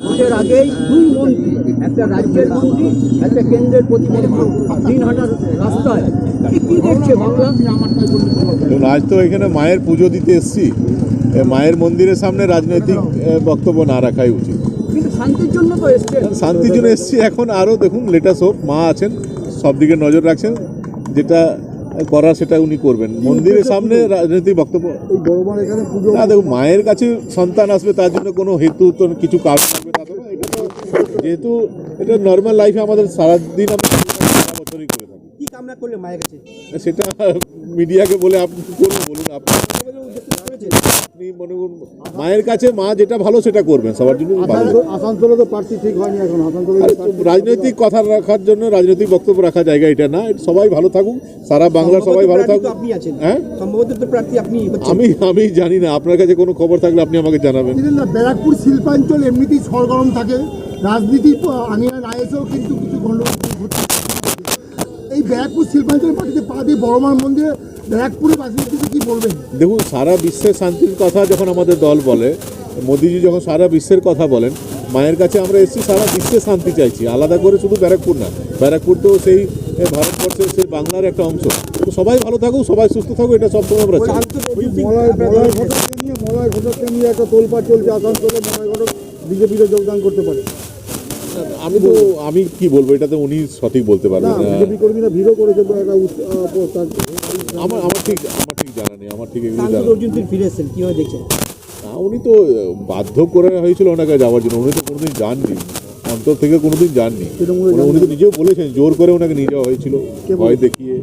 ভোটের আগেই দুই মন্ত্রী, একটা রাজ্যের মন্ত্রী, একটা কেন্দ্রের প্রতিমন্ত্রী, 3 হাজার রাস্তায়। কি দেখছে বাংলা? আজ তো এখানে মায়ের পুজো দিতে এসছি, মায়ের মন্দিরের সামনে রাজনৈতিক বক্তব্য না রাখাই উচিত। কিন্তু শান্তির জন্য তো এসছে। শান্তির জন্য এসছি। এখন আরও দেখুন, লেটাস হোক, মা আছেন, সব দিকে নজর রাখছেন, যেটা করার সেটা উনি করবেন। মন্দিরের সামনে রাজনৈতিক বক্তব্য না, দেখুন মায়ের কাছে সন্তান আসবে, তার জন্য কোনো হেতু তো কিছু কারণ থাকবে না, তো এটা তো যেহেতু এটা নর্মাল লাইফে আমাদের সারাদিন আমরা সারা বছরই করে থাকি। কি কামনা করলে মায়ের কাছে? সেটা মিডিয়াকে বলে আপনি কি করবেন বলুন? আপনি মনে করুন মায়ের কাছে মা যেটা ভালো সেটা করবেন, সবার জন্য ভালো। আসানসোলে তো প্রার্থী ঠিক হয়নি এখন। রাজনৈতিক কথা রাখার জন্য রাজনৈতিক বক্তব্য রাখা জায়গা এটা না। সবাই ভালো থাকুক, সারা বাংলার সবাই ভালো থাকুক। আপনি আছেন, হ্যাঁ, সম্ভবত তো প্রার্থী আপনি। আমি জানি না, আপনার কাছে কোনো খবর থাকলে আপনি আমাকে জানাবেন। ব্যারাকপুর শিল্পাঞ্চল এমনিতেই সরগরম থাকে, রাজনীতি আনিয়া না এসেও কিন্তু কিছু গণ্ডগোল ঘটছে। এই ব্যারাকপুর শিল্পাঞ্চলের মাটিতে পা দিয়ে বড়মার মন্দিরে ব্যারাকপুরের বাসিন্দাদের কি বলবেন? দেখুন, সারা বিশ্বের শান্তির কথা যখন আমাদের দল বলে, মোদিজি যখন সারা বিশ্বের কথা বলেন, মায়ের কাছে আমরা এসেছি সারা বিশ্বে শান্তি চাইছি, আলাদা করে শুধু ব্যারাকপুর না। ব্যারাকপুর তো সেই ভারতবর্ষের, সেই বাংলার একটা অংশ। তো সবাই ভালো থাকুক, সবাই সুস্থ থাকুক, এটা সবসময় আমরা চাই। মলয় ঘটককে নিয়ে একটা তোলপাড় চলছে আসানসোলে, মলয় ঘটক বিজেপিতে যোগদান করতে পারে। আমি কি বলবো, এটা তো উনি সঠিক বলতে পারবেন না। বিজেপি কর্মীরা ভিড়ও করেছে আমার ঠিক জানা নেই, আমার ঠিক এগুলো জানা নেই। ফিরে এসেছেন, কিভাবে দেখছেন? উনি তো বাধ্য করে হয়েছিল ওনাকে যাওয়ার জন্য, উনি তো কোনোদিন যাননি, অন্তর থেকে কোনোদিন যাননি। উনি তো নিজেও বলেছেন জোর করে ওনাকে নিয়ে যাওয়া হয়েছিল, ভয় দেখিয়ে।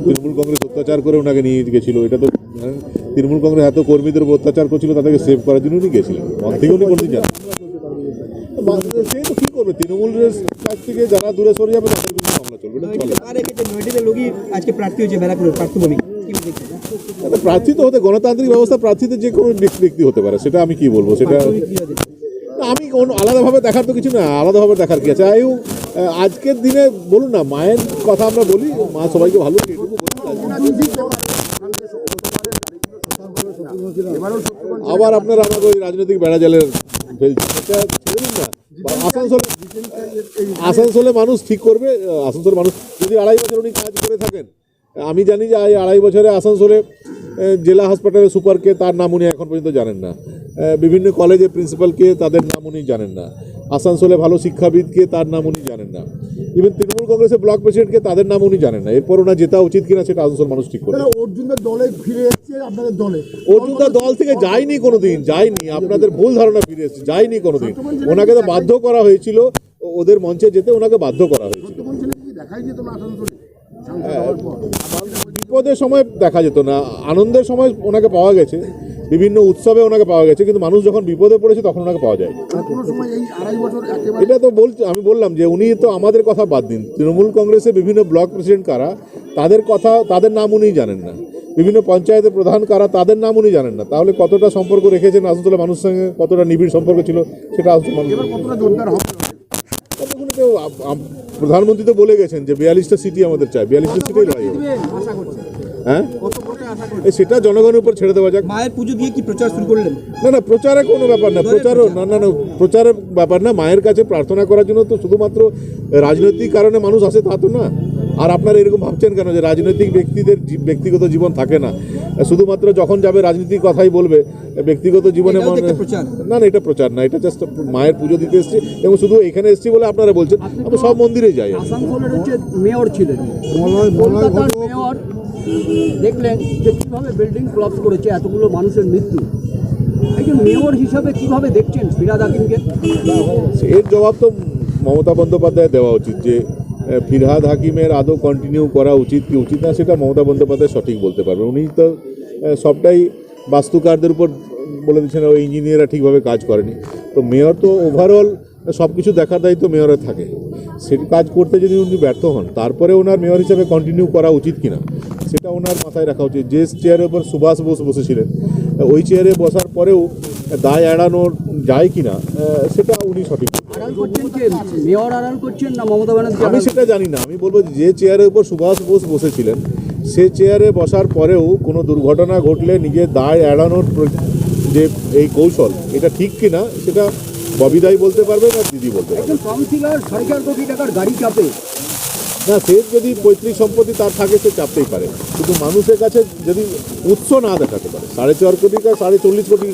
তৃণমূল কংগ্রেস অত্যাচার করে ওনাকে নিয়ে গেছিল। এটা তো তৃণমূল কংগ্রেস এত কর্মীদের উপর অত্যাচার করছিল, তাদেরকে সেভ করার জন্য উনি গেছিলেন। মন থেকে উনি কোনোদিন যান। সে তো কি করবে, তৃণমূলের কাছ থেকে যারা দূরে সরে যাবে তাদের বিরুদ্ধে মামলা চলবে, এটা চলে। আজকে প্রার্থী হয়েছে ব্যারাকপুরের প্রার্থী, প্রার্থী তো হতে গণতান্ত্রিক ব্যবস্থা, প্রার্থীতে যে কোনো ব্যক্তি হতে পারে, সেটা আমি কি বলবো। সেটা আমি আলাদাভাবে দেখার তো কিছু না, আলাদাভাবে দেখার কি আছে। আজকের দিনে বলুন না, মায়ের কথা আমরা বলি, মা সবাইকে ভালো আবার আপনারা আমাকে ওই রাজনৈতিক বেড়াজালের ফেলছে, সেটা ছেড়ে দিন না। আসানসোলে মানুষ ঠিক করবে। আসানসোলে মানুষ যদি 2.5 বছর উনি কাজ করে থাকেন, আমি জানি যে 2.5 বছরে আসানসোলে জেলা হাসপাতালের সুপারকে তার নাম উনি এখন পর্যন্ত জানেন না, বিভিন্ন কলেজের প্রিন্সিপালকে তাদের নাম উনি জানেন না, আসানসোলে ভালো শিক্ষাবিদকে তার নাম উনি জানেন না, ইভেন তৃণমূল কংগ্রেসের ব্লক প্রেসিডেন্টকে তাদের নাম উনি জানেন না। এরপর ওনার জেতা উচিত কিনা সেটা আসানসোল মানুষ ঠিক করে। অর্জুনদার দলে ফিরে এসেছে আপনাদের দলে? অর্জুনদার দল থেকে যায়নি কোনোদিন, যায়নি। আপনাদের ভুল ধারণা, ফিরে এসেছে, যায়নি কোনোদিন। ওনাকে তো বাধ্য করা হয়েছিল, ওদের মঞ্চে যেতে ওনাকে বাধ্য করা হয়েছিল। বিপদের সময় দেখা যেত না, আনন্দের সময় ওনাকে পাওয়া গেছে, বিভিন্ন উৎসবে ওনাকে পাওয়া গেছে, কিন্তু মানুষ যখন বিপদে পড়েছে তখন ওনাকে পাওয়া যায়। এটা তো আমি বললাম যে উনি তো আমাদের কথা বাদ দিন, তৃণমূল কংগ্রেসের বিভিন্ন ব্লক প্রেসিডেন্ট কারা, তাদের নাম উনি জানেন না, বিভিন্ন পঞ্চায়েতের প্রধান কারা, তাদের নাম উনি জানেন না। তাহলে কতটা সম্পর্ক রেখেছেন আসানসোলের মানুষের সঙ্গে, কতটা নিবিড় সম্পর্ক ছিল সেটা প্রধানমন্ত্রী তো বলে গেছেন যে 42টা সিটি আমাদের চাই, 42টা সিটেই লড়াই হবে। হ্যাঁ, সেটা জনগণের উপর ছেড়ে দেওয়া যাক। মায়ের পুজো দিয়ে কি প্রচার শুরু করলেন? না, প্রচারে কোনো ব্যাপার না, প্রচারের ব্যাপার না। মায়ের কাছে প্রার্থনা করার জন্য তো শুধুমাত্র রাজনৈতিক কারণে মানুষ আসে তা তো না। আর আপনারা এরকম ভাবছেন কেন যে রাজনৈতিক ব্যক্তিদের ব্যক্তিগত জীবন থাকে না, শুধুমাত্র যখন যাবে রাজনীতির কথাই বলবে, ব্যক্তিগত জীবনে না, এটা প্রচার না, এটা জাস্ট মায়ের পুজো দিতে এসেছি। এবং শুধু এখানে এসেছি বলে আপনারা বলছেন, আমি সব মন্দিরে যাই। আসানসোলের হচ্ছে মেয়র ছিলেন, কলকাতার মেয়র, দেখলেন যে কীভাবে বিল্ডিং ক্লাবস করেছে, এতগুলো মানুষের মৃত্যু। একজন মেয়র হিসাবে কিভাবে দেখছেন ফিরহাদ হাকিমকে? এর জবাব তো মমতা বন্দ্যোপাধ্যায় দেওয়া উচিত, যে ফিরহাদ হাকিমের আদৌ কন্টিনিউ করা উচিত কি উচিত না, সেটা মমতা বন্দ্যোপাধ্যায় সঠিক বলতে পারবেন। উনি তো সবটাই বাস্তুকারদের উপর বলে দিচ্ছেন, ওই ইঞ্জিনিয়াররা ঠিকভাবে কাজ করেনি। তো মেয়র তো ওভারঅল সব কিছু দেখার দায়িত্ব মেয়রের থাকে। সেই কাজ করতে যদি উনি ব্যর্থ হন, তারপরে ওনার মেয়র হিসেবে কন্টিনিউ করা উচিত কিনা সেটা ওনার মাথায় রাখা উচিত। যে চেয়ারের উপর সুভাষ বোস বসেছিলেন, ওই চেয়ারে বসার পরেও দায় এড়ানো যায় কিনা সেটা উনি সঠিক। মেয়র আড়াল করছেন না মমতা ব্যানার্জি? আমি সেটা জানি না। আমি বলবো যে চেয়ারের উপর সুভাষ বোস বসেছিলেন, সে চেয়ারে বসার পরেও কোনো দুর্ঘটনা ঘটলে নিজের দায় এড়ানোর যে এই কৌশল, এটা ঠিক কিনা সেটা ববিদাই বলতে পারবেন আর দিদি বলতে পারবেন। একজন কাউন্সিলর 4.5 কোটি টাকার গাড়ি চাপে, না, সে যদি পৈতৃক সম্পত্তি তার থাকে সে চাপতেই পারে, কিন্তু মানুষের কাছে যদি উৎস না দেখাতে পারে, 4.5 কোটি বা 40 কোটি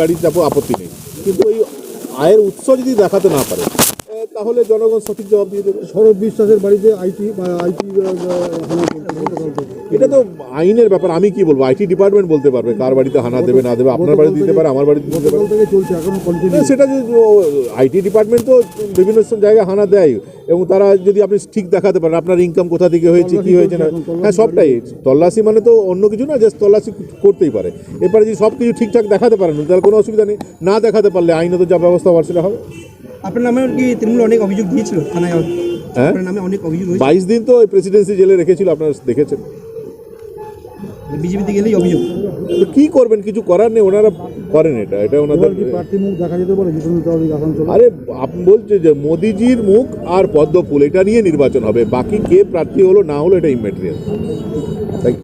গাড়ি চাপো আপত্তি নেই, কিন্তু এই আয়ের উৎস যদি দেখাতে না পারে তাহলে জনগণ সঠিক জবাব দিয়ে দেবে। সৌরভ বিশ্বাসের বাড়িতে আইটি এটা তো আইনের ব্যাপার, আমি কি বলবো, আইটি ডিপার্টমেন্ট বলতে পারবে কার বাড়িতে হানা দেবে না দেবে, আপনার বাড়িতে দিতে পারে, আমার বাড়িতে দিতে পারে, থেকে চলছে এখন কন্টিনিউ। সেটা আইটি ডিপার্টমেন্ট তো বিভিন্ন জায়গায় হানা দেয়, এবং তারা যদি আপনি ঠিক দেখাতে পারেন আপনার ইনকাম কোথা থেকে হয়েছে কি হয়েছে না, হ্যাঁ সবটাই তল্লাশি মানে তো অন্য কিছু না, জাস্ট তল্লাশি করতেই পারে। এরপরে যদি সব কিছু ঠিকঠাক দেখাতে পারেন তাহলে কোনো অসুবিধা নেই, না দেখাতে পারলে আইনত যা ব্যবস্থা হওয়ার সেটা হবে। আপনার নামে কি তৃণমূল অনেক অভিযোগ দিয়েছিল থানায়? হ্যাঁ, আপনার নামে অনেক অভিযোগ হয়েছে, 22 দিন তো প্রেসিডেন্সি জেলে রেখেছিল, আপনারা দেখেছেন। বিজেপিতে গেলেই অভিযোগ। তো কি করবেন, কিছু করার নেই, ওনারা করেন এটা ওনাদের। প্রার্থী মুখ দেখা যেতে পারে জিতেন্দ্র চৌধুরী আসানসোল। আরে আপনি বলছে যে মোদিজির মুখ আর পদ্ম ফুল এটা নিয়ে নির্বাচন হবে, বাকি কে প্রার্থী হলো না হলো এটা ইম্যাটেরিয়াল।